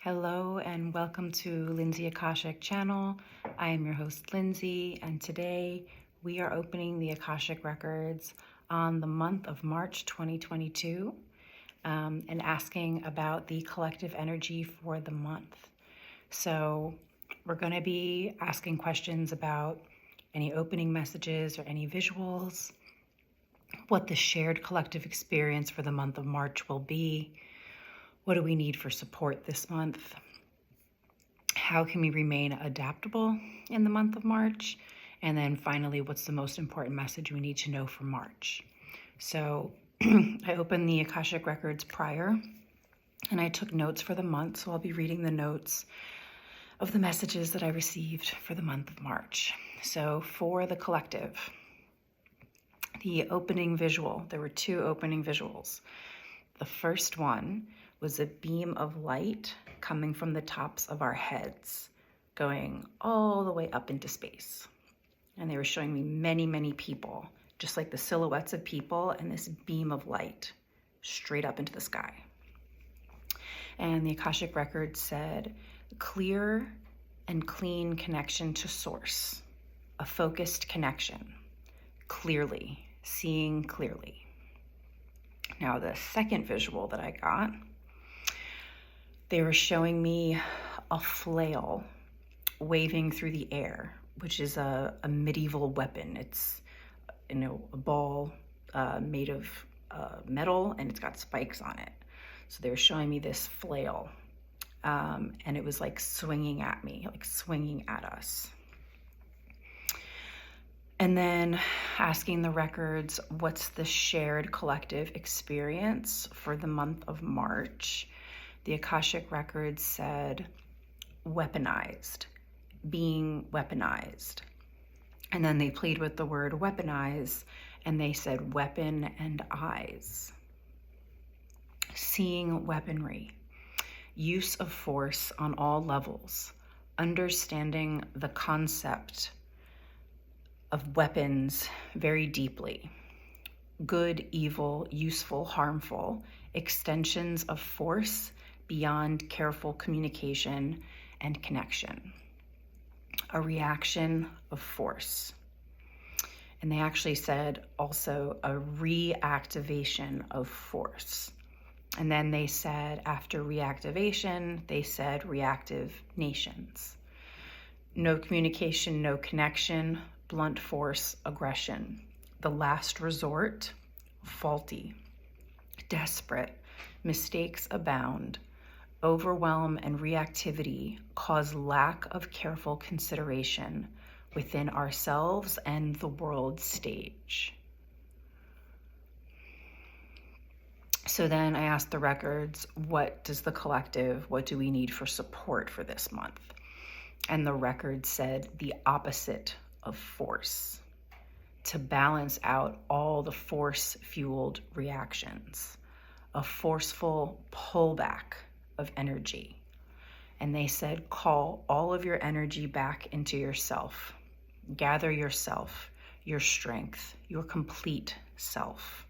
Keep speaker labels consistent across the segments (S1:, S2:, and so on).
S1: Hello and welcome to Lindsay Akashic channel. I am your host Lindsay, and today we are opening the Akashic Records on the month of March 2022 and asking about the collective energy for the month. So we're going to be asking questions about any opening messages or any visuals, what the shared collective experience for the month of March will be. What do we need for support this month? How can we remain adaptable in the month of March? And then finally, what's the most important message we need to know for March? So I opened the Akashic Records prior and I took notes for the month. So I'll be reading the notes of the messages that I received for the month of March. So for the collective, the opening visual, there were two opening visuals. The first one was a beam of light coming from the tops of our heads, going all the way up into space. And they were showing me many, many people, just like the silhouettes of people and this beam of light straight up into the sky. And the Akashic Records said, clear and clean connection to source, a focused connection, clearly, seeing clearly. Now, the second visual that I got, they were showing me a flail waving through the air, which is a medieval weapon. It's, a ball made of metal, and it's got spikes on it. So they were showing me this flail, and it was like swinging at me, like swinging at us. And then asking the records, what's the shared collective experience for the month of March? The Akashic Records said, weaponized, being weaponized. And then they played with the word weaponize, and they said weapon and eyes. Seeing weaponry, use of force on all levels, understanding the concept of weapons very deeply. Good, evil, useful, harmful, extensions of force beyond careful communication and connection. A reaction of force. And they actually said also a reactivation of force. And then they said after reactivation, they said reactive nations. No communication, no connection, blunt force, aggression. The last resort, faulty, desperate, mistakes abound. Overwhelm and reactivity cause lack of careful consideration within ourselves and the world stage. So then I asked the records, what does the collective, what do we need for support for this month? And the record said the opposite of force, to balance out all the force-fueled reactions, a forceful pullback of energy. And they said, call all of your energy back into yourself. Gather yourself, your strength, your complete self.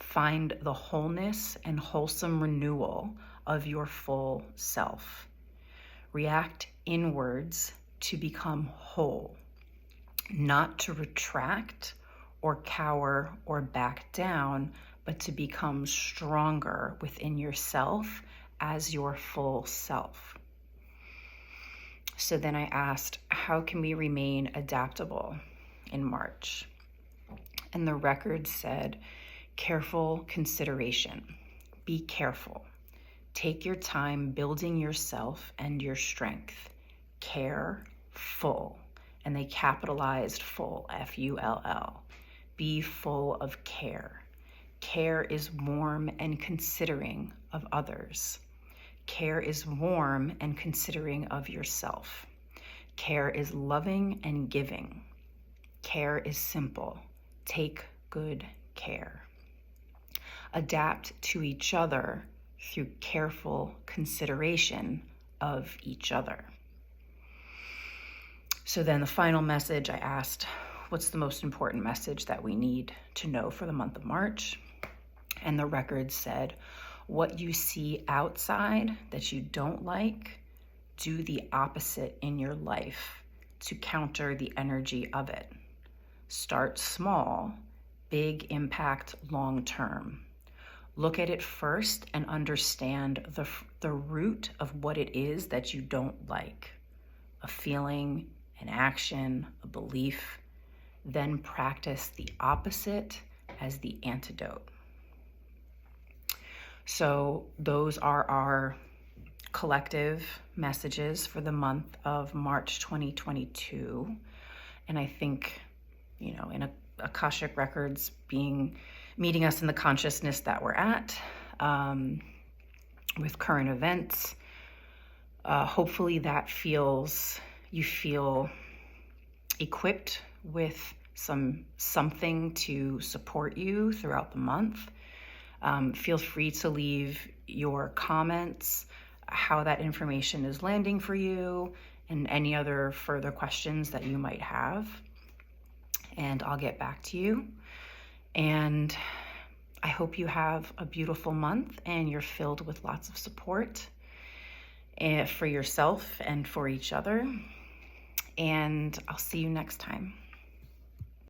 S1: Find the wholeness and wholesome renewal of your full self. React inwards to become whole, not to retract or cower or back down, but to become stronger within yourself as your full self. So then I asked, how can we remain adaptable in March? And the record said, careful consideration. Be careful. Take your time building yourself and your strength. Careful. And they capitalized full, F-U-L-L. Be full of care. Care is warm and considering of others. Care is warm and considering of yourself. Care is loving and giving. Care is simple. Take good care. Adapt to each other through careful consideration of each other. So then the final message, I asked, what's the most important message that we need to know for the month of March? And the record said, What you see outside that you don't like, do the opposite in your life to counter the energy of it. Start small, big impact long term. Look at it first and understand the root of what it is that you don't like. A feeling, an action, a belief. Then practice the opposite as the antidote. So those are our collective messages for the month of March 2022. And I think, in Akashic Records meeting us in the consciousness that we're at, with current events, hopefully that you feel equipped with something to support you throughout the month. Feel free to leave your comments, how that information is landing for you, and any other further questions that you might have. And I'll get back to you. And I hope you have a beautiful month and you're filled with lots of support for yourself and for each other. And I'll see you next time.